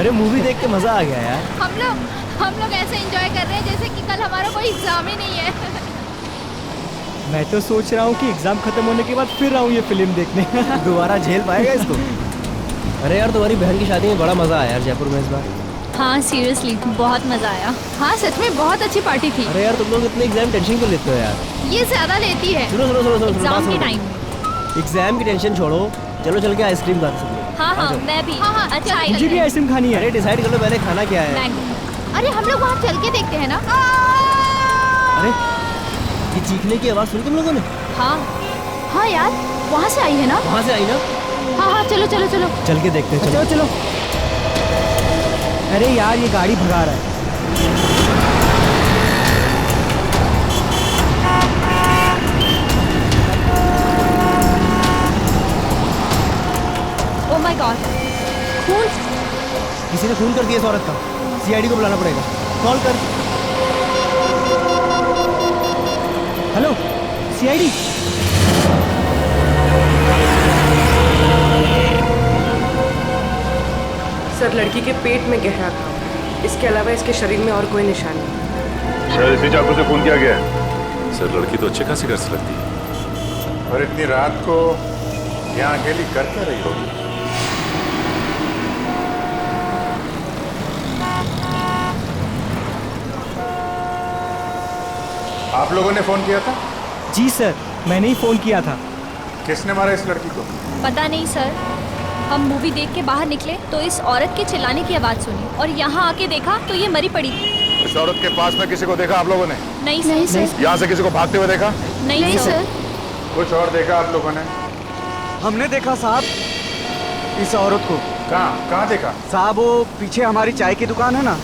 अरे मूवी देख के मजा आ गया यार। हम लोग ऐसे एंजॉय कर रहे हैं जैसे कि कल हमारा कोई एग्जाम ही नहीं है। मैं तो सोच रहा हूँ कि एग्जाम खत्म होने के बाद फिर आऊँ ये फिल्म देखने। दोबारा झेल पाएगा इसको? अरे यार तुम्हारी बहन की शादी में बड़ा मजा आया यार जयपुर में इस बार। हाँ सीरियसली बहुत मजा आया। हाँ सच में बहुत अच्छी पार्टी थी। अरे यार तुम लोग इतने एग्जाम टेंशन क्यों लेते हो यार? ये ज्यादा लेती है सुनो सुनो सुनो सुनो एग्जाम के टाइम। एग्जाम की टेंशन छोड़ो, चलो चल के आइसक्रीम खा सकते हो। हाँ हाँ मैं भी। हाँ अच्छा मुझे भी आइसक्रीम खानी है। अरे डिसाइड कर लो पहले खाना क्या है। अरे हम लोग वहाँ चल के देखते हैं ना। अरे ये चीखने की आवाज सुनी तुम लोगों ने? हाँ यार वहाँ से आई है ना। वहाँ से आई ना? हाँ चलो चलो चलो चल के देखते हैं। चलो चलो। अरे यार ये गाड़ी भगा रहा है। ओह माय गॉड खून। किसी ने खून कर दिया इस औरत का। सीआईडी को बुलाना पड़ेगा। कॉल कर। Hello CID. सर लड़की के पेट में गहरा घाव, इसके अलावा इसके शरीर में और कोई निशान नहीं। सर इसी चाकू से खून किया गया है। सर लड़की तो अच्छे खासी घर से लगती है। और इतनी रात को यहाँ अकेली कर क्या रही होगी? आप लोगों ने फोन किया था? जी सर मैंने ही फोन किया था। किसने मारा इस लड़की को? पता नहीं सर, हम मूवी देख के बाहर निकले तो इस औरत के चिल्लाने की आवाज सुनी और यहाँ आके देखा तो ये मरी पड़ी थी। इस औरत के पास में किसी को देखा आप लोगों ने? नहीं सर। यहाँ से किसी को भागते हुए देखा? नहीं सर। कुछ और देखा आप लोगों ने? हमने देखा साहब इस औरत को। कहाँ देखा? साहब वो पीछे हमारी चाय की दुकान है ना,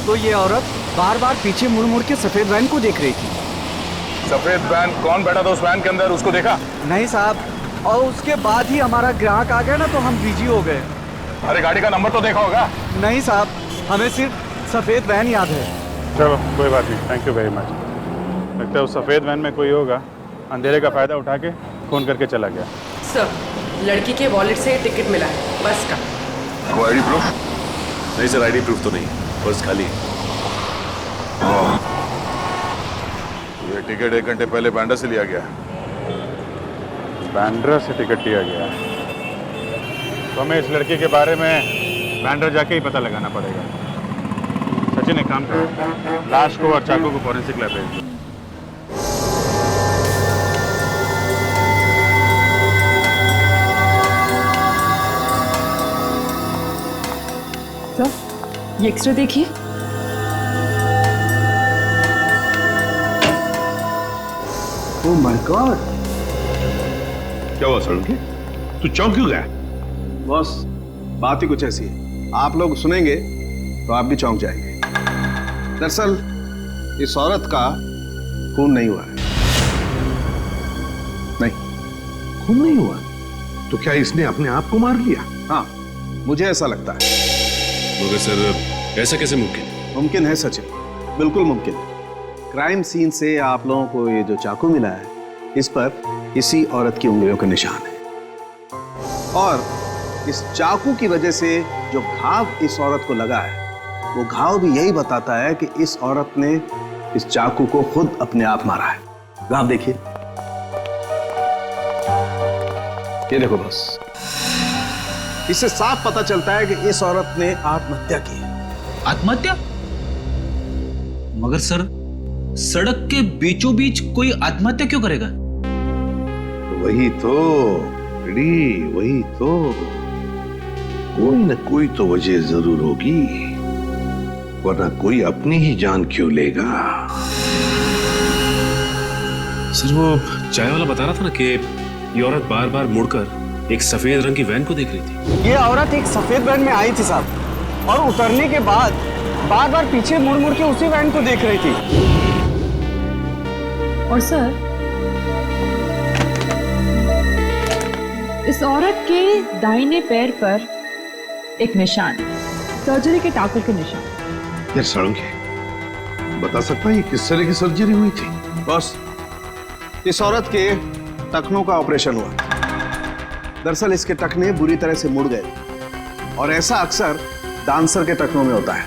तो ये औरत बार बार पीछे मुड़ मुड़ के सफेद वैन को देख रही थी। सफेद वैन? कौन बैठा था उस वैन के अंदर, उसको देखा? नहीं साहब, और उसके बाद ही हमारा ग्राहक आ गया ना तो हम बिजी हो गए। अरे गाड़ी का नंबर तो देखा होगा? नहीं साहब, हमें सिर्फ सफेद वैन याद है। चलो कोई बात नहीं, थैंक यू वेरी मच। लगता है उस सफेद वैन में कोई होगा, अंधेरे का फायदा उठा के फोन करके चला गया। सर लड़की के वॉलेट से टिकट मिला है बस का। वो आईडी प्रूफ? नहीं सर आईडी प्रूफ तो नहीं, पर्स खाली है। ये टिकट 1 घंटे पहले बैंड्रा से लिया गया। बैंड्रा से टिकट लिया गया तो हमें इस लड़के के बारे में बैंड्रा जाके ही पता लगाना पड़ेगा। सचिन एक काम करो, लाश को और चाकू को फॉरेंसिक लैब भेज दो। सर ये एक्सरे देखिए। ओह माय गॉड, क्या हुआ सड़के? तू चौंक क्यों गया? बॉस बात ही कुछ ऐसी है, आप लोग सुनेंगे तो आप भी चौंक जाएंगे। दरअसल इस औरत का खून नहीं हुआ है। नहीं खून नहीं हुआ? तो क्या इसने अपने आप को मार लिया? हाँ मुझे ऐसा लगता है। मगर सर ऐसा कैसे मुमकिन है? मुमकिन है सचिन, बिल्कुल मुमकिन है। क्राइम सीन से आप लोगों को ये जो चाकू मिला है इस पर इसी औरत की उंगलियों का निशान है, और इस चाकू की वजह से जो घाव इस औरत को लगा है वो घाव भी यही बताता है कि इस औरत ने इस चाकू को खुद अपने आप मारा है। घाव देखिए, ये देखो बस, इससे साफ पता चलता है कि इस औरत ने आत्महत्या की है। आत्महत्या? मगर सर सड़क के बीचों बीच कोई आत्महत्या क्यों करेगा? वही तो वही तो, कोई न कोई तो वजह जरूर होगी, वरना कोई अपनी ही जान क्यों लेगा? सर वो चाय वाला बता रहा था ना कि ये औरत बार बार मुड़कर एक सफेद रंग की वैन को देख रही थी। ये औरत एक सफेद वैन में आई थी साहब, और उतरने के बाद बार बार पीछे मुड़ मुड़ के उसी वैन को देख रही थी। और सर इस औरत के दाहिने पैर पर एक निशान, सर्जरी के टाकों के निशान। यार सड़के बता सकता है ये किस तरह की सर्जरी हुई थी? बस इस औरत के टखनों का ऑपरेशन हुआ। दरअसल इसके टखने बुरी तरह से मुड़ गए, और ऐसा अक्सर डांसर के टखनों में होता है।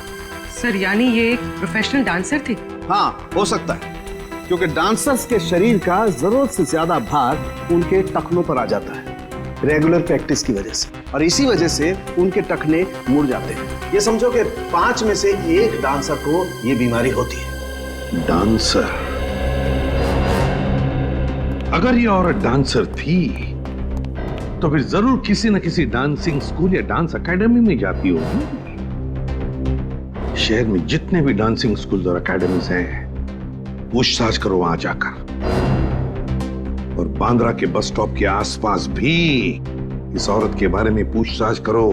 सर यानी ये एक प्रोफेशनल डांसर थी? हाँ, हो सकता है, क्योंकि डांसर्स के शरीर का जरूरत से ज्यादा भार उनके टखनों पर आ जाता है रेगुलर प्रैक्टिस की वजह से, और इसी वजह से उनके टखने मुड़ जाते हैं। ये समझो कि 5 में से 1 डांसर को ये बीमारी होती है। डांसर? अगर ये औरत डांसर थी तो फिर जरूर किसी न किसी डांसिंग स्कूल या डांस एकेडमी में जाती होगी। शहर में जितने भी डांसिंग स्कूल और एकेडमीज हैं, पूछताछ करो वहां जाकर, और बांद्रा के बस स्टॉप के आसपास भी इस औरत के बारे में पूछताछ करो।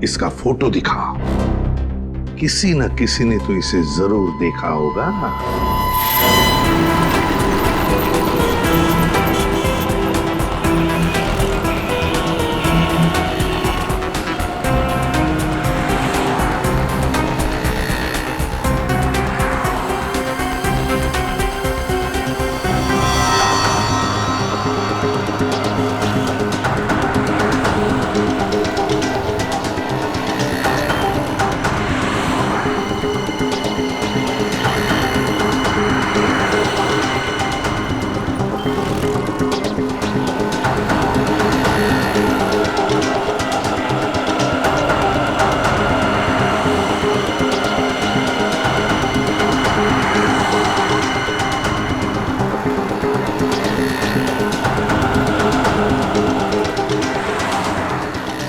इसका फोटो दिखाओ, किसी न किसी ने तो इसे जरूर देखा होगा।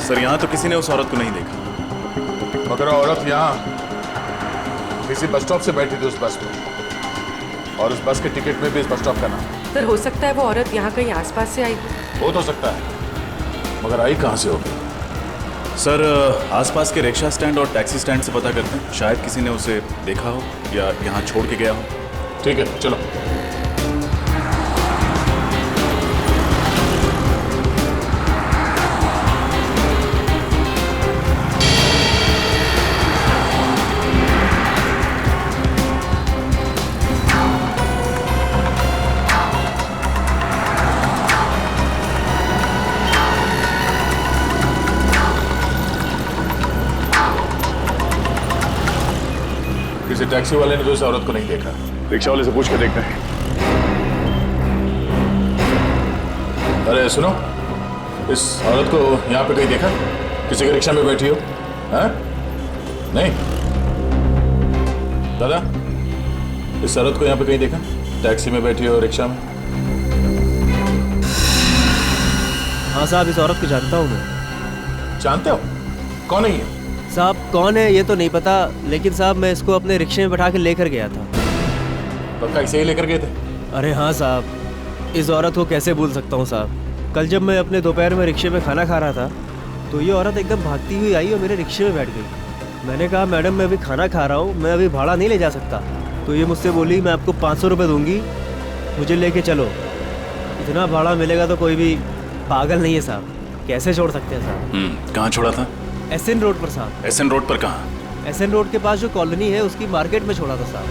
सर यहाँ तो किसी ने उस औरत को नहीं देखा। मगर औरत यहाँ किसी बस स्टॉप से बैठी थी उस बस में, और उस बस के टिकट में भी इस बस स्टॉप का नाम। सर हो सकता है वो औरत यहाँ कहीं आसपास से आई। हो तो सकता है, मगर आई कहाँ से होगी? सर आसपास के रिक्शा स्टैंड और टैक्सी स्टैंड से पता करते हैं, शायद किसी ने उसे देखा हो या यहाँ छोड़ के गया हो। ठीक है, चलो। किसी टैक्सी वाले ने तो इस औरत को नहीं देखा। रिक्शा वाले से पूछ के देखते हैं। अरे सुनो, इस औरत को यहाँ पे कहीं देखा? किसी के रिक्शा में बैठी हो? हैं? नहीं? दादा, इस औरत को यहाँ पे कहीं देखा? टैक्सी में बैठी हो, रिक्शा में? हाँ साहब, इस औरत को जानता हूँ मैं। जानते हो? कौन है ये? साहब कौन है ये तो नहीं पता, लेकिन साहब मैं इसको अपने रिक्शे में बैठा के लेकर गया था। पक्का इसे ही लेकर गए थे? अरे हाँ साहब, इस औरत को कैसे भूल सकता हूँ साहब। कल जब मैं अपने दोपहर में रिक्शे में खाना खा रहा था तो ये औरत एकदम भागती हुई आई और मेरे रिक्शे में बैठ गई। मैंने कहा मैडम मैं अभी खाना खा रहा हूँ, मैं अभी भाड़ा नहीं ले जा सकता। तो ये मुझसे बोली मैं आपको 500 रुपये दूंगी, मुझे लेके चलो। इतना भाड़ा मिलेगा तो कोई भी पागल नहीं है साहब, कैसे छोड़ सकते हैं साहब। कहाँ छोड़ा था? एसएन रोड पर साहब। एसएन रोड पर कहाँ? एसएन रोड के पास जो कॉलोनी है उसकी मार्केट में छोड़ा था साहब।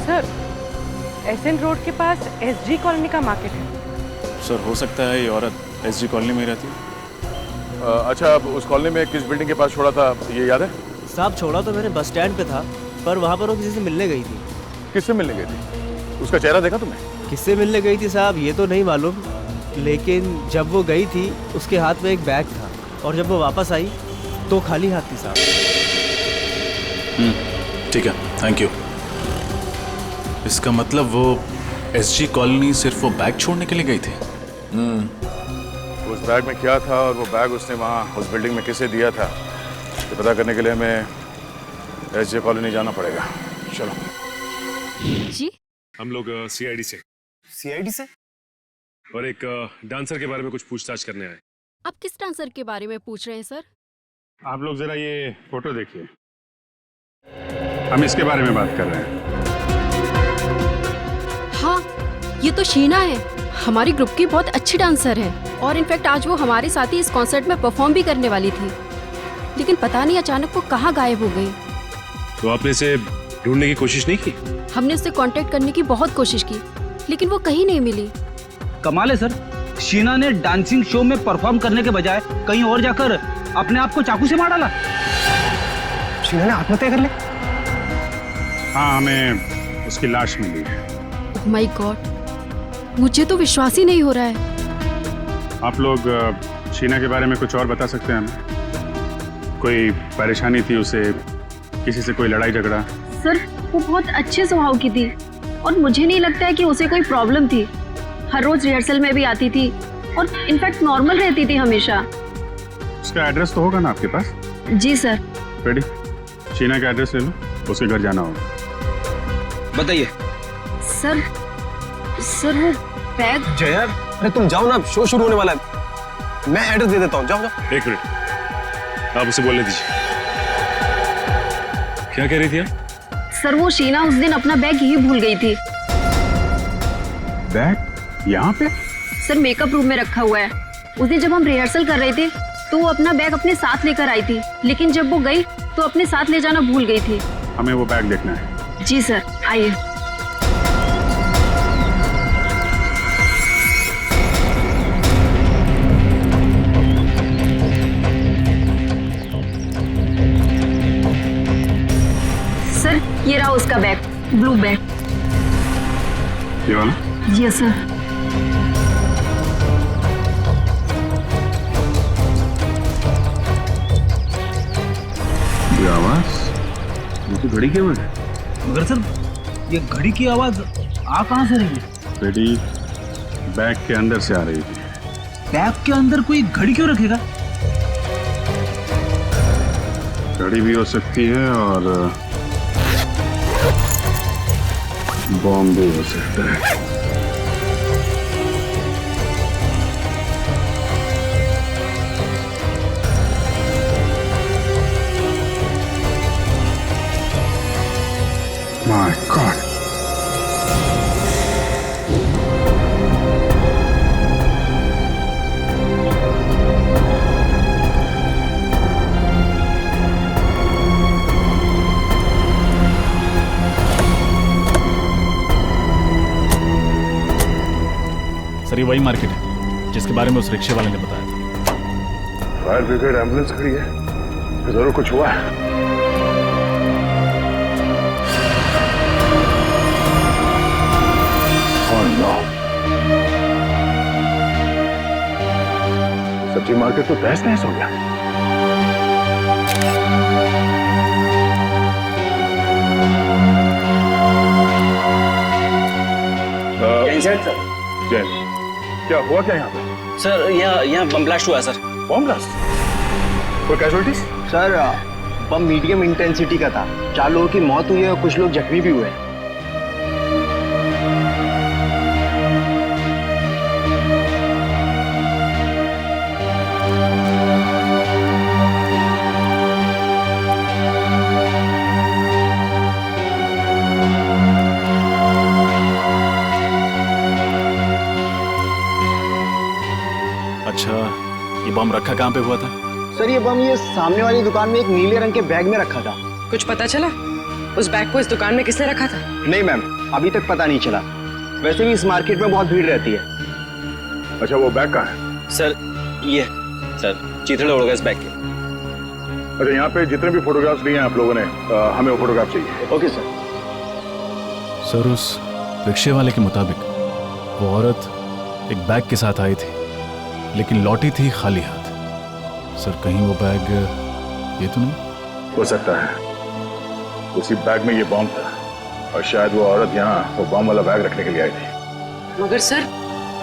सर एसएन रोड के पास एसजी कॉलोनी का मार्केट है। सर हो सकता है ये औरत एसजी कॉलोनी में रहती है। अच्छा, उस कॉलोनी में किस बिल्डिंग के पास छोड़ा था ये याद है? साहब छोड़ा तो मैंने बस स्टैंड पे था, पर वहाँ पर वो किसी से मिलने गई थी। किससे मिलने गई थी? उसका चेहरा देखा तुमने? किससे मिलने गई थी साहब ये तो नहीं मालूम, लेकिन जब वो गई थी उसके हाथ में एक बैग था और जब वो वापस आई तो खाली हाथ थी साहब। ठीक है, थैंक यू। इसका मतलब वो एसजी कॉलोनी सिर्फ वो बैग छोड़ने के लिए गई थी? उस बैग में क्या था और वो बैग उसने वहाँ उस बिल्डिंग में किसे दिया था, ये पता करने के लिए हमें एसजी कॉलोनी जाना पड़ेगा। चलो जी। हम लोग सीआईडी से। सीआईडी से? और एक डांसर के बारे में कुछ पूछताछ करने आए। आप किस डांसर के बारे में पूछ रहे हैं सर? आप लोग जरा ये फोटो देखिए, हम इसके बारे में बात कर रहे हैं। हाँ, ये तो शीना है, हमारी ग्रुप की बहुत अच्छी डांसर है और इनफैक्ट आज वो हमारे साथ ही इस कॉन्सर्ट में परफॉर्म भी करने वाली थी, लेकिन पता नहीं अचानक वो कहाँ गायब हो गई। तो आपने इसे ढूंढने की कोशिश नहीं की? हमने उससे कांटेक्ट करने की बहुत कोशिश की, लेकिन वो कहीं नहीं मिली। कमाल है सर, शीना ने डांसिंग शो में परफॉर्म करने के बजाय कहीं और जाकर अपने आप को चाकू से मार डाला? शीना ने आत्महत्या कर ली? हाँ, हमें उसकी लाश मिली है। माय गॉड, मुझे तो विश्वास ही नहीं हो रहा है। आप लोग शीना के बारे में कुछ और बता सकते हैं हमें? कोई परेशानी थी उसे, किसी से कोई लड़ाई झगड़ा? सर, वो बहुत अच्छे स्वभाव की थी और मुझे नहीं लगता है कि उसे कोई प्रॉब्लम थी। हर रोज रिहर्सल में भी आती थी और इनफैक्ट नॉर्मल रहती थी हमेशा। उसका एड्रेस तो होगा ना आपके पास? जी सर। रेडी, शीना का एड्रेस ले लो, उसके घर जाना होगा। बताइए। सर वो बैग। जया, अरे तुम जाओ ना, शो शुरू होने वाला है। मैं एड्रेस दे देता हूँ, जाओ जाओ। एक मिनट, आप उसे बोलने दीजिए। क्या कह रही थी आप? सर, वो शीना उस दिन अपना बैग यही भूल गई थी। बैग यहाँ पे? सर, मेकअप रूम में रखा हुआ है। उस दिन जब हम रिहर्सल कर रहे थे तो वो अपना बैग अपने साथ लेकर आई थी, लेकिन जब वो गई तो अपने साथ ले जाना भूल गई थी। हमें वो बैग देखना है। जी सर, आइए। सर, ये रहा उसका बैग, ब्लू बैग। ये वाला? Yes sir. ये आवाज, ये तो घड़ी की आवाज है। मगर सर, ये घड़ी की आवाज आ कहाँ से रही है? बेटी, बैग के अंदर से आ रही थी। बैग के अंदर कोई घड़ी क्यों रखेगा? घड़ी भी हो सकती है और बॉम्ब भी हो सकता है। My God. सर, ये वही मार्केट है जिसके बारे में उस रिक्शे वाले ने बताया था। फायर ब्रिगेड एम्बुलेंस खड़ी है, जरूर कुछ हुआ है। सब्जी मार्केट तो तहस नहस हो गया। जय, क्या हुआ क्या यहाँ पे? सर, यहाँ बम ब्लास्ट हुआ सर। Bomb blast? कोई कैजुअलिटीज? सर, बम मीडियम इंटेंसिटी का था। 4 लोगों की मौत हुई है और कुछ लोग जख्मी भी हुए हैं। अच्छा, ये बम रखा कहाँ पे हुआ था? सर, ये बम ये सामने वाली दुकान में एक नीले रंग के बैग में रखा था। कुछ पता चला उस बैग को इस दुकान में किसने रखा था? नहीं मैम, अभी तक पता नहीं चला। वैसे भी इस मार्केट में बहुत भीड़ रहती है। अच्छा, वो बैग कहाँ है? सर, ये सर, चीथड़े उड़ गए इस बैग के। अच्छा, यहाँ पे जितने भी फोटोग्राफ्स लिए हैं आप लोगों ने, हमें वो फोटोग्राफ चाहिए। Okay sir. सर, उस रिक्शे वाले के मुताबिक वो औरत एक बैग के साथ आई थी, लेकिन लौटी थी खाली हाथ। सर, कहीं वो बैग ये तो नहीं? हो सकता है उसी बैग में ये बॉम्ब था और शायद वो औरत यहाँ वो बॉम्ब वाला बैग रखने के लिए आई थी। मगर सर,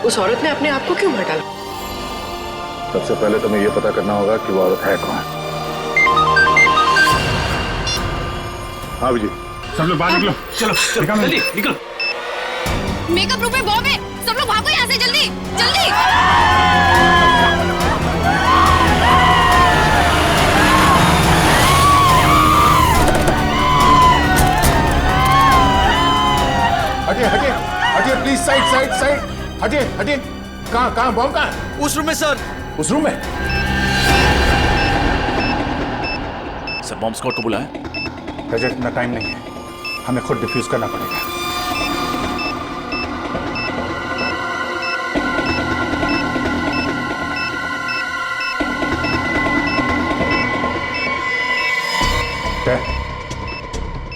उस औरत ने अपने आप को क्यों मार डाला? सबसे पहले तुम्हें ये पता करना होगा कि वो औरत है कौन। हाँ विजय, सब लोग बाहर निकलो। चलो जल्दी निकलो। मेकअप रूम में बॉम्ब है, सब लोग भागो यहाँ से, जल्दी जल्दी। हटिए प्लीज, साइड। हटिए। कहाँ बॉम्ब कहाँ है? उस रूम में सर। उस रूम में? सर, बॉम्ब स्क्वाड को बुलाएं। बजट इतना टाइम नहीं है, हमें खुद डिफ्यूज करना पड़ेगा।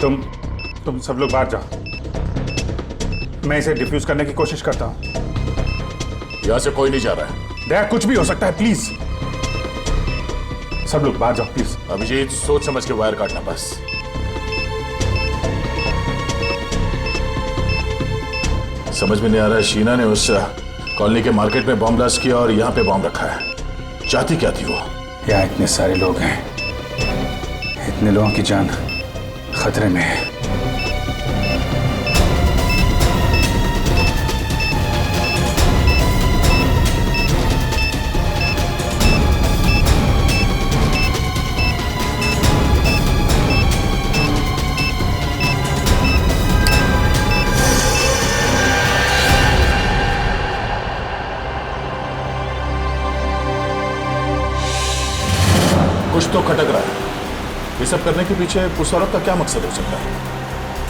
तुम सब लोग बाहर जाओ। मैं इसे डिफ्यूज करने की कोशिश करता हूं। यहां से कोई नहीं जा रहा है। दया, कुछ भी हो सकता है, प्लीज सब लोग बाहर जाओ प्लीज। अभिजीत, सोच समझ के वायर काटना बस। समझ में नहीं आ रहा है, शीना ने उस कॉलोनी के मार्केट में बॉम्ब ब्लास्ट किया और यहाँ पे बॉम्ब रखा है। चाहती क्या थी वो? यहाँ इतने सारे लोग हैं, इतने लोगों की जान खतरे में है। कुछ तो खटक रहा है। ये सब करने के पीछे उस औरत का क्या मकसद हो सकता है?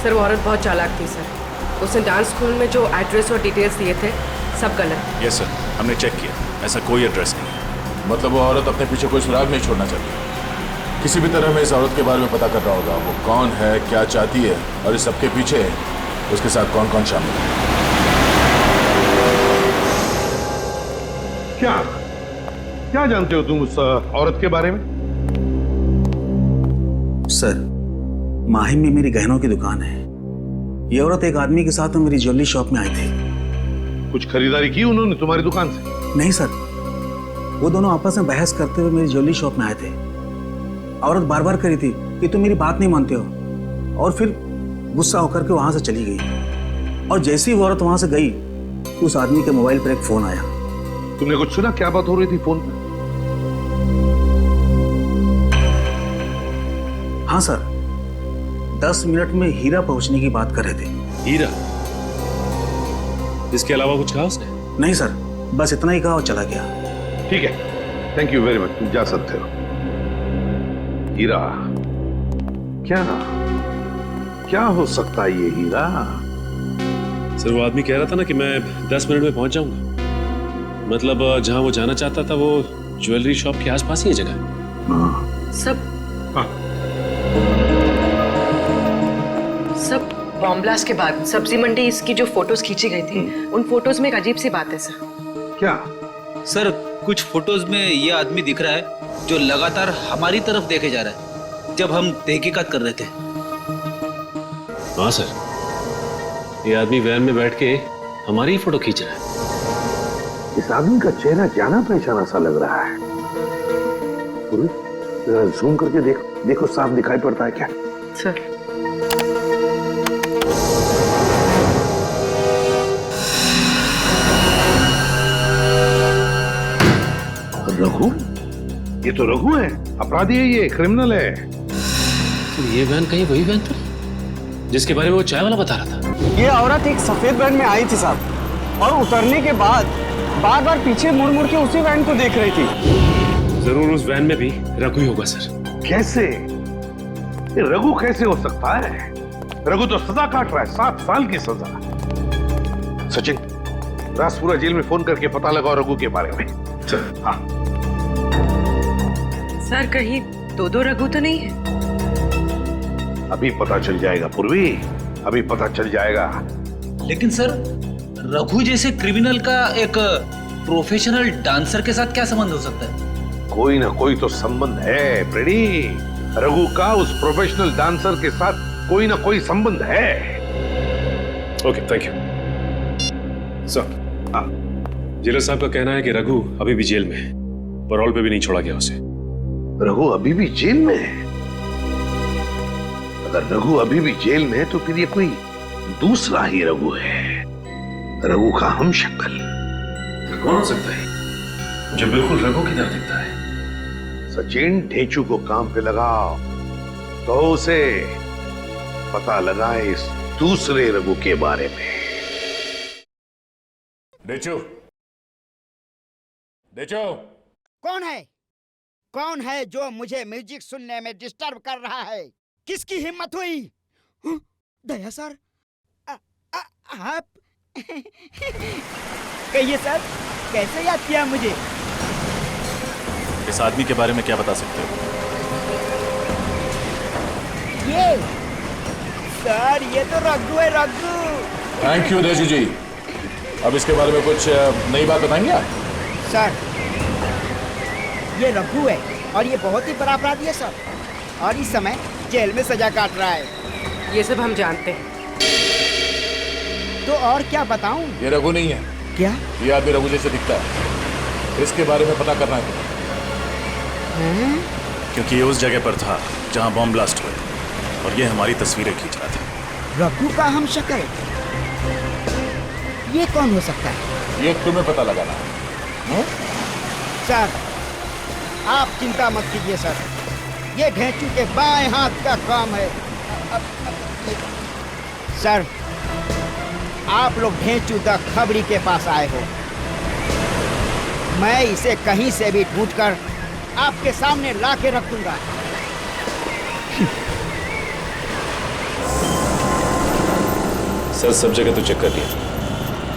सर वो औरत बहुत चालाक थी सर। उसने डांस स्कूल में जो एड्रेस और डिटेल्स दिए थे सब गलत। यस सर, हमने चेक किया, ऐसा कोई एड्रेस नहीं है। मतलब वो औरत अपने पीछे कोई सुराग नहीं छोड़ना चाहती। किसी भी तरह हमें इस औरत के बारे में पता करना होगा। वो कौन है, क्या चाहती है और इस सबके पीछे उसके साथ कौन कौन शामिल है। क्या जानते हो तुम उस औरत के बारे में? सर, माहिम में मेरी गहनों की दुकान है। ये औरत एक आदमी के साथ मेरी ज्वेलरी शॉप में आई थी। कुछ खरीदारी की उन्होंने तुम्हारी दुकान से? नहीं सर, वो दोनों आपस में बहस करते हुए मेरी ज्वेलरी शॉप में आए थे। औरत बार बार करी थी कि तुम मेरी बात नहीं मानते हो, और फिर गुस्सा होकर के वहां से चली गई। और जैसे ही वो औरत वहां से गई, उस आदमी के मोबाइल पर एक फोन आया। तुमने कुछ सुना? क्या बात हो रही थी फोन पर? हाँ सर, 10 मिनट में हीरा पहुंचने की बात कर रहे थे। हीरा? इसके अलावा कुछ कहा उसने? नहीं सर, बस इतना ही कहा और चला गया। ठीक है, थैंक यू वेरी मच, तुम जा सकते हो। हीरा? क्या हो सकता है ये हीरा? सर वो आदमी कह रहा था ना कि मैं 10 मिनट में पहुंच जाऊंगा। मतलब जहां वो जाना चाहता था वो ज्वेलरी शॉप के आसपास ही है जगह। सब बॉम्ब ब्लास्ट के बाद सब्जी मंडी इसकी जो फोटोज खींची गई थी, उन फोटोज में एक अजीब सी बात है सर। क्या? सर, कुछ फोटोज में ये आदमी दिख रहा है जो लगातार हमारी तरफ देखे जा रहा है जब हम तहकीकात कर रहे थे। हाँ सर, ये आदमी वैन में बैठ के हमारी ही फोटो खींच रहा है। इस आदमी का चेहरा जाना पहचाना सा लग रहा है। जरा जूम करके देखो साफ दिखाई पड़ता है क्या? सर रघु? ये तो रघु है, अपराधी है, ये क्रिमिनल है। तो ये वैन कहीं वही वैन थी जिसके बारे में वो चाय वाला बता रहा था? ये औरत एक सफेद वैन में आई थी साहब, और उतरने के बाद बार बार पीछे मुड़ मुड़ के उसी वैन को देख रही थी। जरूर उस वैन में भी रघु ही होगा सर। कैसे? ये रघु कैसे हो सकता है? रघु तो सजा काट रहा है, 7 साल की सजा। सचिन, राजपुरा जेल में फोन करके पता लगाओ रघु के बारे में। चल। हाँ सर, कहीं दो रघु तो नहीं है? अभी पता चल जाएगा पूर्वी, अभी पता चल जाएगा। लेकिन सर, रघु जैसे क्रिमिनल का एक प्रोफेशनल डांसर के साथ क्या संबंध हो सकता है? कोई ना कोई तो संबंध है प्रेडी। रघु का उस प्रोफेशनल डांसर के साथ कोई ना कोई संबंध है। Okay, thank you sir. Jailer साहब का कहना है कि रघु अभी भी जेल में है, पैरोल पे भी नहीं छोड़ा गया उसे। रघु अभी भी जेल में है? अगर रघु अभी भी जेल में है तो फिर ये कोई दूसरा ही रघु है, रघु का हमशक्ल। कौन हो सकता है जो बिल्कुल रघु की तरह दिखता है? सचिन, ढेंचू को काम पे लगाओ तो उसे पता लगाए इस दूसरे रघु के बारे में। डेचो, कौन है जो मुझे म्यूजिक सुनने में डिस्टर्ब कर रहा है? किसकी हिम्मत हुई? दया सर, आप कहिए सर, कैसे याद किया मुझे? इस आदमी के बारे में क्या बता सकते हो? ये सर, ये तो रघु है, रघु। थैंक यू देशी जी। अब इसके बारे में कुछ नई बात बताएंगे आप? सर, ये रघु है और ये बहुत ही बड़ा अपराधी है सर, और इस समय जेल में सजा काट रहा है। ये सब हम जानते हैं। तो और क्या बताऊं? ये रघु नहीं है। क्या? ये आदमी रघु जैसे दिखता है। इसके बारे में पता करना है क्योंकि ये उस जगह पर था जहां बॉम्ब ब्लास्ट हुए और ये हमारी तस्वीरें खींच रहा था। रघु का हम शक्ल, ये कौन हो सकता है? ये तुम्हें पता लगाना है। सर, आप चिंता मत कीजिए सर, ये ढेंचू के बाएं हाथ का काम है। सर, आप लोग ढेंचू द खबरी के पास आए हो। मैं इसे कहीं से भी ढूंढकर आपके सामने ला के रख दूंगा। सर, सब जगह तो चेक कर लिया।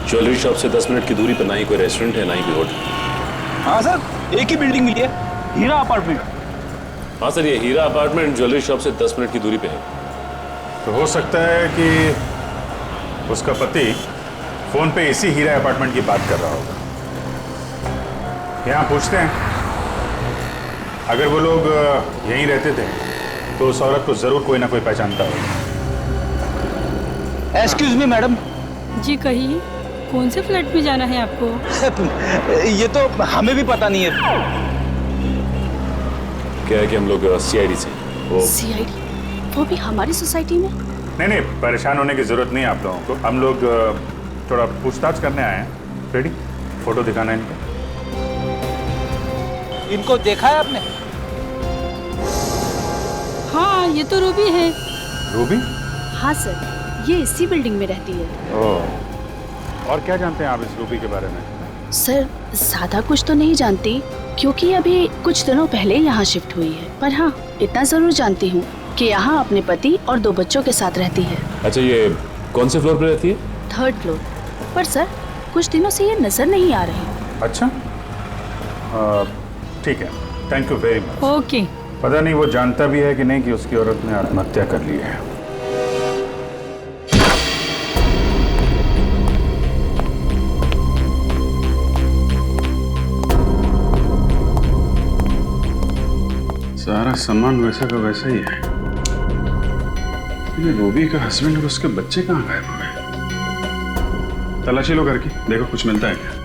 ज्वेलरी शॉप से 10 मिनट की दूरी पर ना ही कोई रेस्टोरेंट है, ना ही कोई होटल। हाँ सर, एक ही बिल्डिंग मिली है, हीरा अपार्टमेंट। हाँ सर, ये हीरा अपार्टमेंट ज्वेलरी शॉप से 10 मिनट की दूरी पे है। तो हो सकता है कि उसका पति फोन पे इसी हीरा अपार्टमेंट की बात कर रहा होगा। यहाँ पूछते हैं, अगर वो लोग यहीं रहते थे तो उस औरत को जरूर कोई ना कोई पहचानता होगा। Excuse me madam. जी कहिए, कौन से फ्लैट में जाना है आपको? ये तो हमें भी पता नहीं है। क्या है कि हम लोग सीआईडी से। सीआईडी? वो भी हमारी सोसाइटी में? नहीं, परेशान होने की जरूरत नहीं है आप लोगों को। हम लोग थोड़ा पूछताछ करने आए हैं। रेडी? फोटो दिखाना है इनको। इनको देखा है आपने? हाँ, ये तो रूबी है। रूबी? हाँ सर, ये इसी बिल्डिंग में रहती है। ओह, और क्या जानते हैं आप इस रूबी के बारे में? सर, ज्यादा कुछ तो नहीं जानती क्योंकि अभी कुछ दिनों पहले यहाँ शिफ्ट हुई है, पर हाँ इतना जरूर जानती हूँ कि यहाँ अपने पति और 2 बच्चों के साथ रहती है। अच्छा, ये कौन से फ्लोर पे रहती है? 3rd फ्लोर पर। सर, कुछ दिनों से ये नजर नहीं आ रही। अच्छा, ठीक है, thank you very much. Okay. पता नहीं वो जानता भी है कि नहीं कि उसकी औरत ने आत्महत्या कर ली है। सारा सामान वैसा का वैसा ही है। ये रूबी का हस्बैंड और उसके बच्चे कहाँ गायब हो गए? तलाशी लो घर की, देखो कुछ मिलता है क्या।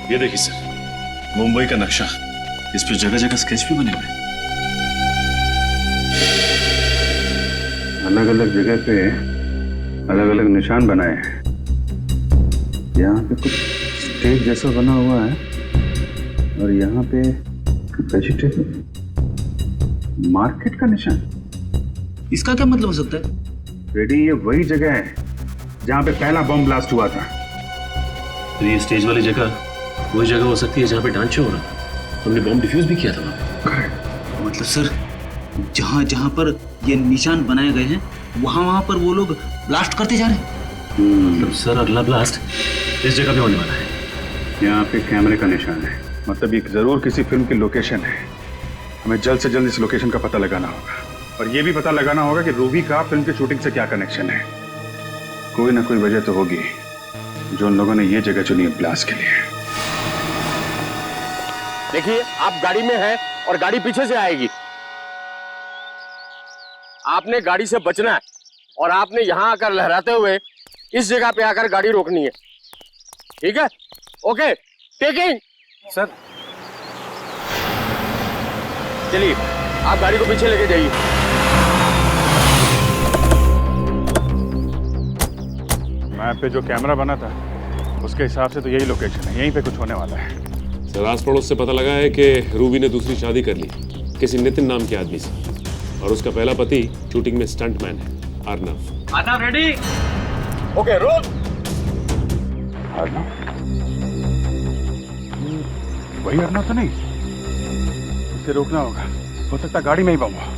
ये देखिए सर, मुंबई का नक्शा। इस पर जगह जगह स्केच भी बने हुए। अलग अलग जगह पे अलग अलग निशान बनाए हैं। यहाँ पे कुछ स्टेज जैसा बना हुआ है और यहाँ पे वेजिटेबल मार्केट का निशान। इसका क्या मतलब हो सकता है? रेडी, ये वही जगह है जहाँ पे पहला बम ब्लास्ट हुआ था। तो ये स्टेज वाली जगह वही जगह हो सकती है जहाँ पे डांस शो हो रहा। हमने बॉम्ब डिफ्यूज भी किया था वहाँ पे। मतलब सर, जहाँ जहाँ पर ये निशान बनाए गए हैं वहाँ पर वो लोग ब्लास्ट करते जा रहे हैं। मतलब सर, अगला ब्लास्ट इस जगह पे होने वाला है। यहाँ पे कैमरे का निशान है, मतलब ये जरूर किसी फिल्म की लोकेशन है। हमें जल्द से जल्द इस लोकेशन का पता लगाना होगा और ये भी पता लगाना होगा कि रूबी का फिल्म की शूटिंग से क्या कनेक्शन है। कोई ना कोई वजह तो होगी जो उन लोगों ने ये जगह चुनी है ब्लास्ट के लिए। देखिए, आप गाड़ी में हैं और गाड़ी पीछे से आएगी। आपने गाड़ी से बचना है और आपने यहां आकर लहराते हुए इस जगह पे आकर गाड़ी रोकनी है। ठीक है? Okay, taking. सर, चलिए, आप गाड़ी को पीछे लेके जाइए। मैप पे जो कैमरा बना था उसके हिसाब से तो यही लोकेशन है, यहीं पे कुछ होने वाला है। सर आस पड़ोस से पता लगा है कि रूबी ने दूसरी शादी कर ली किसी नितिन नाम के आदमी से, और उसका पहला पति शूटिंग में स्टंटमैन है Arnav. Arnav ready? Okay roll. Arnav? वही अर्नव तो नहीं? इसे रोकना होगा, हो सकता गाड़ी में ही बम हो।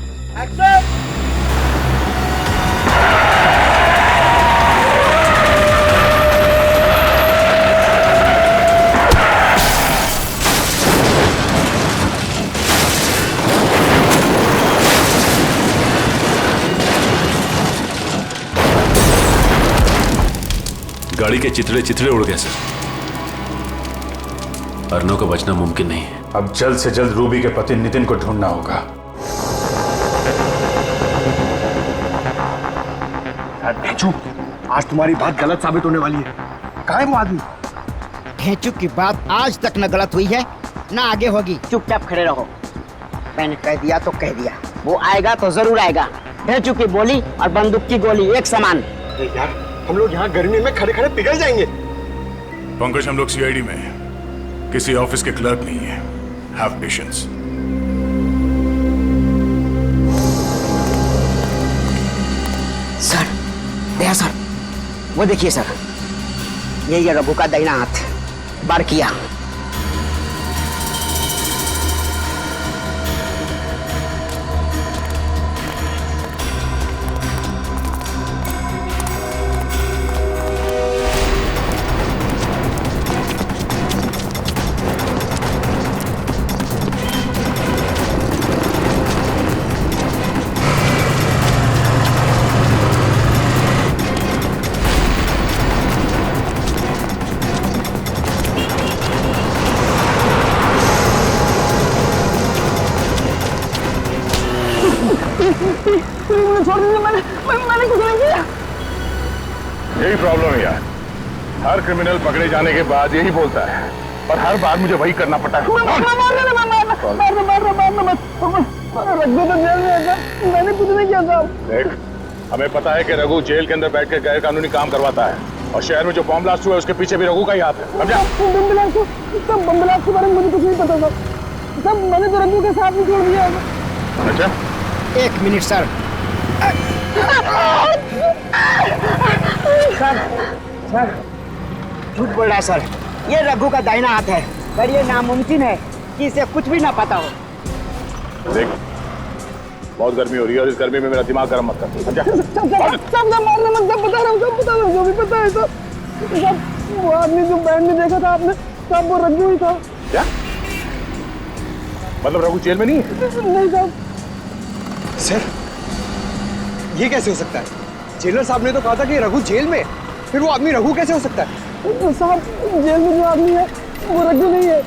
गाड़ी के चितड़े चितड़े उड़ गए सर। अर्नव का बचना मुमकिन नहीं है। अब जल्द से जल्द रूबी के पति नितिन को ढूंढना होगा। आज तुम्हारी बात गलत साबित होने वाली है। कहाँ है वो आदमी? भेचू की बात आज तक न गलत हुई है न आगे होगी। चुपचाप खड़े रहो। मैंने कह दिया तो कह दिया, वो आएगा तो जरूर आएगा। भेचू की बोली और बंदूक की गोली एक समान। यार हम लोग यहाँ गर्मी में खड़े खड़े पिघल जाएंगे। पंकज, हम लोग सीआईडी में हैं, किसी ऑफिस के क्लर्क नहीं है। Have patience. Sir, Daya sir, वो देखिए सर, यही है रघु का दाहिना हाथ। बार किया। यही प्रॉब्लम है यार, हर क्रिमिनल पकड़े जाने के बाद यही बोलता है, और हर बार मुझे वही करना पड़ता है। मैंने कुछ नहीं किया साहब। देख, हमें पता है कि रघु जेल के अंदर बैठकर गैर कानूनी काम करवाता है, और शहर में जो बम ब्लास्ट हुआ है उसके पीछे भी रघु का ही हाथ है। समझा? बम ब्लास्ट के बारे में मुझे कुछ नहीं पता था। सब मैंने तो रघु के साथ ही छोड़ दिया। अच्छा, एक मिनट सर। सर, झूठ बोल रहा है सर। ये रघु का दाहिना हाथ है, पर ये नामुमकिन है कि इसे कुछ भी ना पता हो। देख, बहुत गर्मी हो रही है और इस गर्मी में मेरा दिमाग गर्म मत कर। समझा? सब मारने मत, सब बता रहा हूँ, सब बता रहा हूँ, जो भी पता है सब। वो आदमी जो बैंड में देखा था आपने, सब वो रघु ही था। क्या? मतलब रघु जेल में नहीं है? नहीं साहब। सर, ये कैसे हो सकता है? जेलर साहब ने तो कहा था कि रघु जेल में, फिर वो आदमी रघु कैसे हो सकता है? साहब, जेल में जो आदमी है वो रघु नहीं है।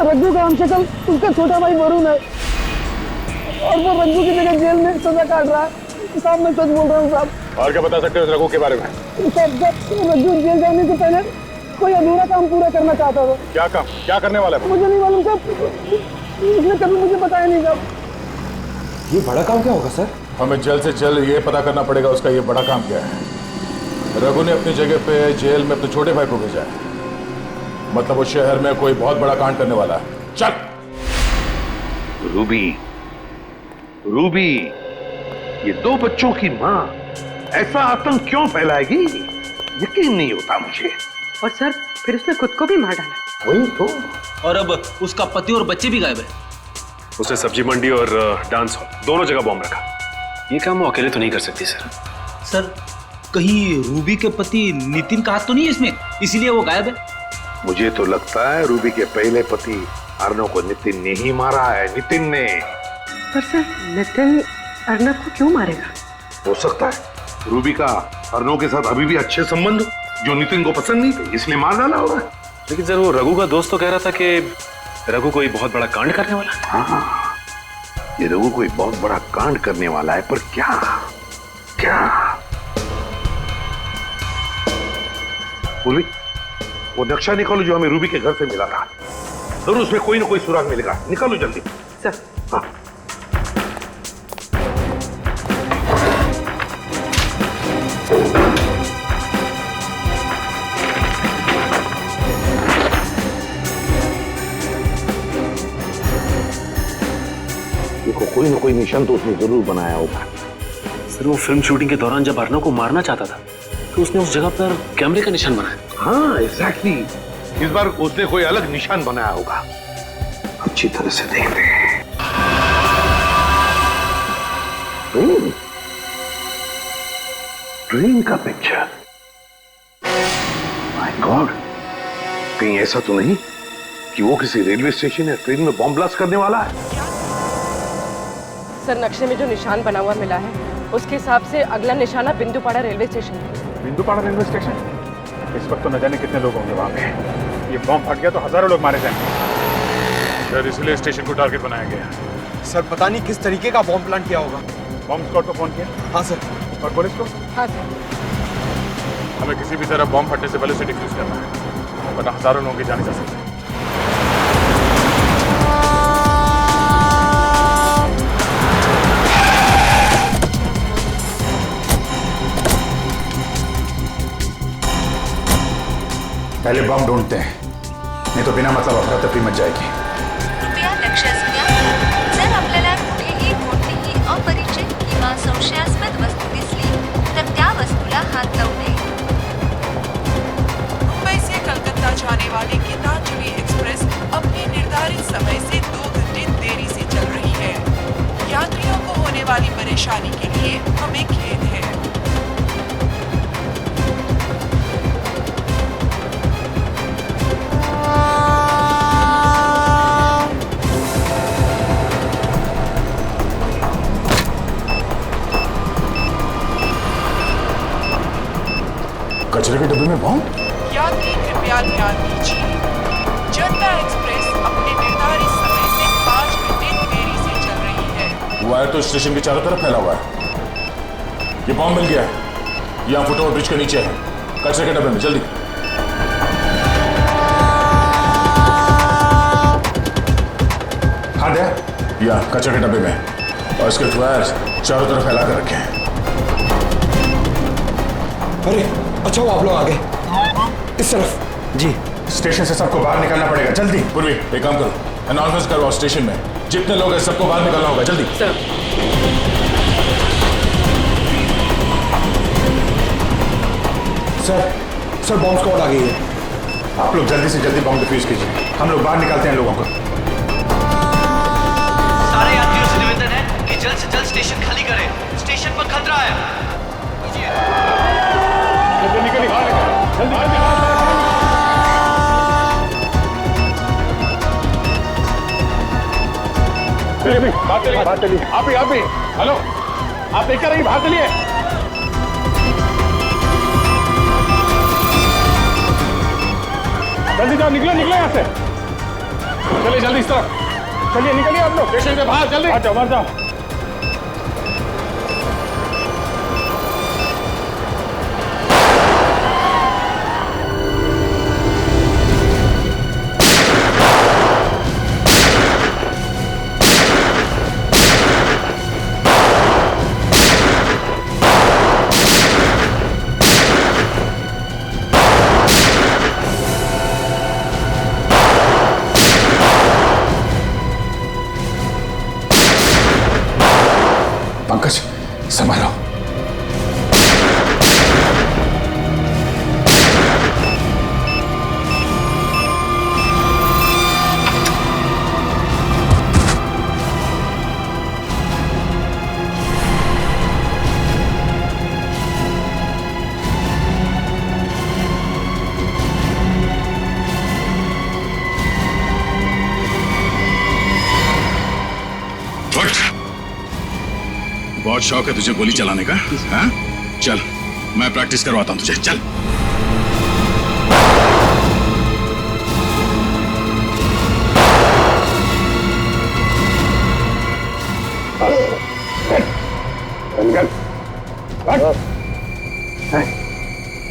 रघु का हमशक्ल उसका छोटा भाई वरुण है, और वो रघु की जगह जेल में सजा काट रहा है। साहब, मैं सच बोल रहा हूँ साहब। और क्या बता सकते हो इस रघु के बारे में? साहब, रघु जेल जाने से पहले कोई अधूरा काम पूरा करना चाहता था। क्या काम? क्या करने वाला है? मुझे नहीं मालूम साहब, उसने कभी मुझे बताया नहीं साहब। ये बड़ा काम क्या होगा सर? हमें जल्द से जल्द ये पता करना पड़ेगा उसका ये बड़ा काम क्या है। रघु ने अपनी जगह पे जेल में अपने छोटे भाई को भेजा है, मतलब वो शहर में कोई बहुत बड़ा कांड करने वाला है। चल। रूबी, रूबी, ये दो बच्चों की माँ ऐसा आतंक क्यों फैलाएगी? यकीन नहीं होता मुझे। और सर, फिर उसने खुद को भी मार डाला। वही तो। और अब उसका पति और बच्चे भी गायब है। उसने सब्जी मंडी और डांस हॉल दोनों जगह बॉम्ब रखा। ये काम वो अकेले तो नहीं कर सकती सर। सर, कहीं रूबी के पति नितिन का हाथ तो नहीं है इसमें, इसीलिए वो गायब है? मुझे तो लगता है रूबी के पहले पति अर्नव को नितिन ने ही मारा है। नितिन ने। पर सर, नितिन अर्नव को क्यों मारेगा? हो सकता है रूबी का अर्नव के साथ अभी भी अच्छे संबंध जो नितिन को पसंद नहीं थे, इसलिए मार डाला होगा। लेकिन सर, वो रघु का दोस्त तो कह रहा था कि रघु कोई बहुत बड़ा कांड करने वाला है। हाँ, ये रघु कोई बहुत बड़ा कांड करने वाला है, पर क्या? क्या? पूर्वी, वो नक्शा निकालो जो हमें रूबी के घर से मिला था। जरूर उसमें कोई ना कोई सुराग मिलेगा। निकालो जल्दी। सर। हाँ। कोई ना कोई निशान तो उसने जरूर बनाया होगा। सर वो फिल्म शूटिंग के दौरान जब अर्नव को मारना चाहता था तो उसने उस जगह पर कैमरे का निशान बनाया। हाँ एग्जैक्टली, इस बार उसने कोई अलग निशान बनाया होगा। अच्छी तरह से देखते हैं। ट्रेन का पिक्चर। माय गॉड, कहीं ऐसा तो नहीं कि वो किसी रेलवे स्टेशन या ट्रेन में बॉम्ब ब्लास्ट करने वाला है? सर नक्शे में जो निशान बना हुआ मिला है उसके हिसाब से अगला निशाना बिंदुपाड़ा रेलवे स्टेशन है। बिंदुपाड़ा रेलवे स्टेशन? इस वक्त तो न जाने कितने लोग होंगे वहां पे। ये बॉम्ब फट गया तो हजारों लोग मारे जाएंगे। सर इसलिए स्टेशन को टारगेट बनाया गया। सर पता नहीं किस तरीके का बॉम्ब प्लांट किया होगा। बॉम्ब स्क्वाड को फोन किया? हाँ सर। और पुलिस को? हाँ सर। हमें किसी भी तरह बॉम्ब फटने से पहले उसे डिफ्यूज करना है, वरना हजारों लोगों की जाने जा सकती है। पहले बम ढूंढते हैं, नहीं तो बिना मतलब अफरा-तफरी मच जाएगी। कृपया लक्ष असू द्या। जर आपल्याला कुठेही कोणतीही अपरिचित किंवा संशयास्पद वस्तू दिसली तर त्या वस्तूला हात लावू नये। मुंबई से कलकत्ता जाने वाली गीतांजलि एक्सप्रेस अपने निर्धारित समय से 2 घंटे देरी से चल रही है। यात्रियों को होने वाली परेशानी के लिए हमें खेद है। कचरे के डब्बे में बॉम्ब? यात्री कृपया ध्यान दीजिए, जनता एक्सप्रेस अपने निर्धारित समय से 5 घंटे देरी से चल रही है। वायर तो स्टेशन के चारों तरफ फैला हुआ है। ये बॉम्ब मिल गया है, यहाँ फुटओवर ब्रिज के नीचे है, कचरे के डब्बे में। जल्दी। हाँ दे, यहाँ कचरे के डब्बे में, और इसके वायर चारों तरफ फैला कर रखे हैं। अरे अच्छा वो आप लोग आ गए। इस तरफ। जी। स्टेशन से सबको बाहर निकलना पड़ेगा, जल्दी। पूर्वी एक काम करो, अनाउंसमेंट करवाओ स्टेशन में, जितने लोग हैं सबको बाहर निकलना होगा, जल्दी। सर सर बॉम्ब स्क्वाड आ गई है। आप लोग जल्दी से जल्दी बॉम्ब डिफ्यूज कीजिए, हम लोग बाहर निकालते हैं लोगों को। सारे यात्रियों से निवेदन है कि जल्द से जल्द स्टेशन खाली करें, स्टेशन पर खतरा है। निकलिए बाहर, जल्दी बाहर। बात चलिए। आप ही हेलो, आप देखकर रहिए, बाहर चलिए। जल्दी जाओ, निकलो यहाँ से। चलिए जल्दी इस तरफ, चलिए निकलिए आप लोग स्टेशन से बाहर, जल्दी बाहर जाओ। पंकज संभालो। बहुत शौक है तुझे गोली चलाने का? हाँ? चल मैं प्रैक्टिस करवाता हूँ तुझे, चल।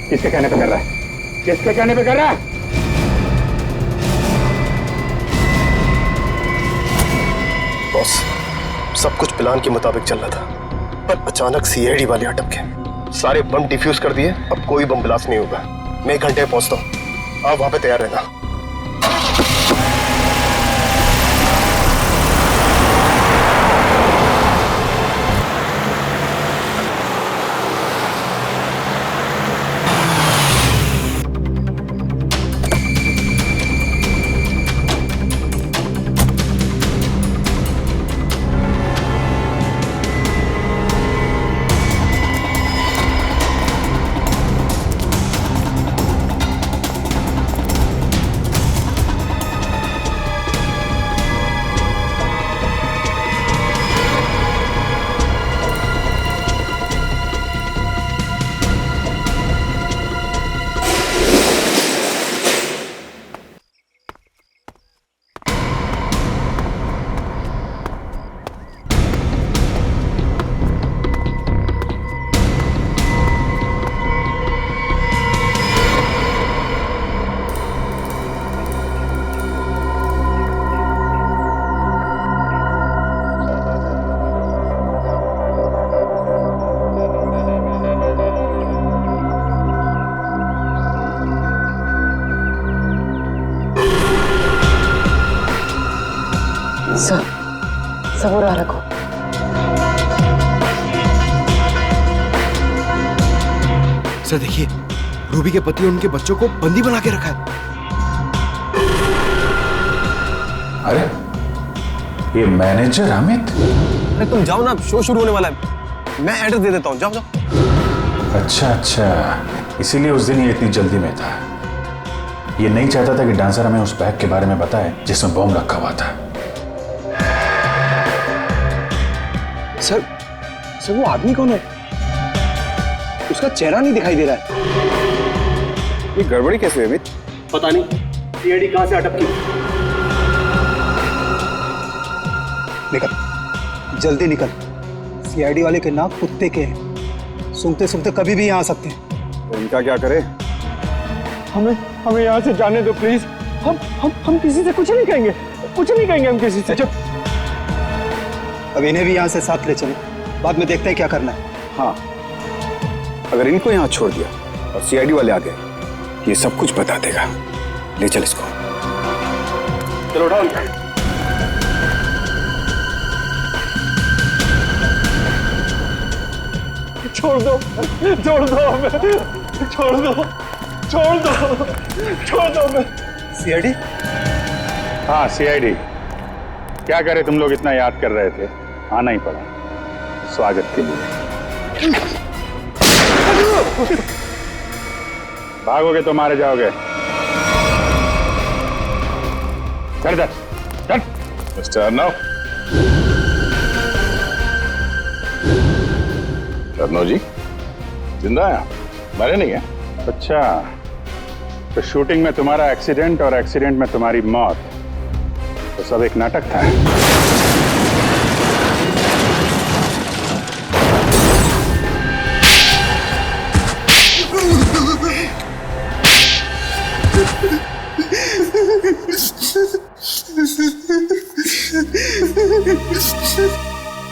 किसके कहने पे कर रहा है? किसके कहने पे कर रहा है? बॉस, सब कुछ प्लान के मुताबिक चल रहा था, पर अचानक सीआईडी वाले अटक गए। सारे बम डिफ्यूज कर दिए, अब कोई बम ब्लास्ट नहीं होगा। मैं 1 घंटे में पहुंचता हूँ, आप वहां पे तैयार रहना। सबूर रखो। सर देखिए, रूबी के पति और उनके बच्चों को बंदी बना के रखा है। अरे ये मैनेजर अमित। अरे तुम जाओ ना, शो शुरू होने वाला है। मैं एड्रेस दे देता हूँ, जाओ जाओ। अच्छा, इसीलिए उस दिन ये इतनी जल्दी में था। ये नहीं चाहता था कि डांसर हमें उस बैग के बारे में बताए जिसमें बॉम्ब रखा हुआ था। सर वो आदमी कौन है? उसका चेहरा नहीं दिखाई दे रहा है। ये गड़बड़ी कैसे है अमित? पता नहीं सीआईडी कहां से अटक की। निकल, जल्दी निकल। सीआईडी वाले के नाक कुत्ते के हैं, सुनते सुनते कभी भी यहाँ आ सकते हैं। तो इनका क्या करे? हमें यहाँ से जाने दो प्लीज। हम किसी से कुछ नहीं कहेंगे, कुछ नहीं कहेंगे हम किसी से। अब इन्हें भी यहाँ से साथ ले चलो, बाद में देखते हैं क्या करना है। हाँ, अगर इनको यहाँ छोड़ दिया और सीआईडी वाले आ गए, ये सब कुछ बता देगा। ले चल इसको। चलो उठाओ। छोड़ दो हमें, छोड़ दो हमें। सीआईडी? हाँ सीआईडी। क्या करे, तुम लोग इतना याद कर रहे थे, आना ही पड़ा स्वागत के लिए। भागोगे तो मारे जाओगे। चल मिस्टर अर्नव। अर्नव जी जिंदा है, मरे नहीं है? अच्छा, तो शूटिंग में तुम्हारा एक्सीडेंट और एक्सीडेंट में तुम्हारी मौत, तो सब एक नाटक था।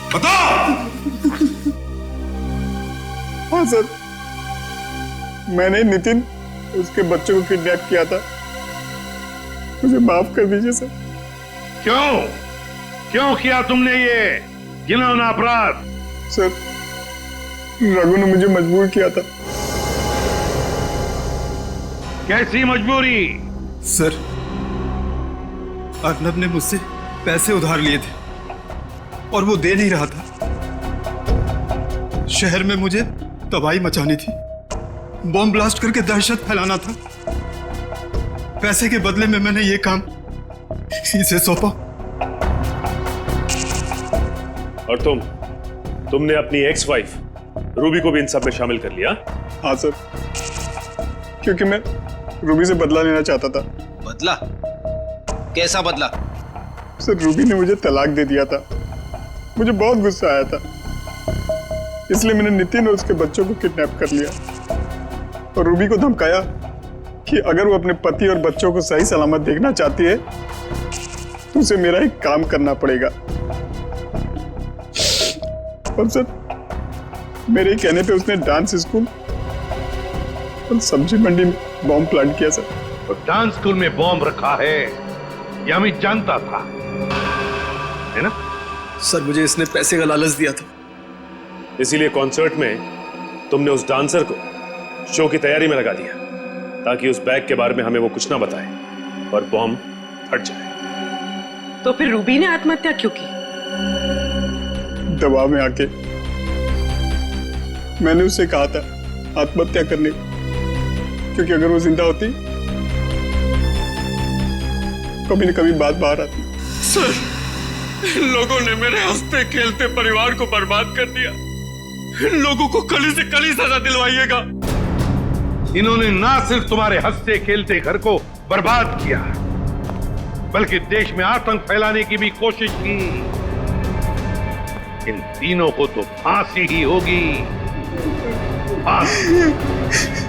बता। हाँ सर, मैंने नितिन उसके बच्चों को किडनैप किया था। मुझे माफ कर दीजिए सर। क्यों किया तुमने ये घिनौना अपराध? सर, रघु ने मुझे मजबूर किया था। कैसी मजबूरी? सर, अर्नब ने मुझसे पैसे उधार लिए थे और वो दे नहीं रहा था। शहर में मुझे तबाही मचानी थी, बॉम्ब ब्लास्ट करके दहशत फैलाना था। पैसे के बदले में मैंने ये काम इसे सौंपा। और तुमने अपनी एक्स वाइफ रूबी को भी इन सब में शामिल कर लिया? हाँ सर, क्योंकि मैं रूबी से बदला लेना चाहता था। बदला? कैसा बदला? सर, रूबी ने मुझे तलाक दे दिया था। मुझे बहुत गुस्सा आया था, इसलिए मैंने नितिन और उसके बच्चों को किडनैप कर लिया और रूबी को धमकाया कि अगर वो अपने पति और बच्चों को सही सलामत देखना चाहती है तो उसे मेरा एक काम करना पड़ेगा। और सर, मेरे कहने पे उसने डांस स्कूल और सब्जी मंडी में बॉम्ब प्लांट किया सर। तो डांस स्कूल में बॉम्ब रखा है ये अमित जानता था, है ना? सर, मुझे इसने पैसे का लालच दिया था। इसीलिए कॉन्सर्ट में तुमने उस डांसर को शो की तैयारी में लगा दिया ताकि उस बैग के बारे में हमें वो कुछ ना बताए और बॉम्ब फट जाए। तो फिर रूबी ने आत्महत्या क्यों की? दबाव में आके मैंने उसे कहा था आत्महत्या करने, क्योंकि अगर वो जिंदा होती कभी न कभी बात बाहर आती। सर, इन लोगों ने मेरे हंसते खेलते परिवार को बर्बाद कर दिया। इन लोगों को कड़ी से कड़ी सजा दिलवाइएगा। इन्होंने ना सिर्फ तुम्हारे हंसते खेलते घर को बर्बाद किया, बल्कि देश में आतंक फैलाने की भी कोशिश की। इन तीनों को तो फांसी ही होगी, फांसी।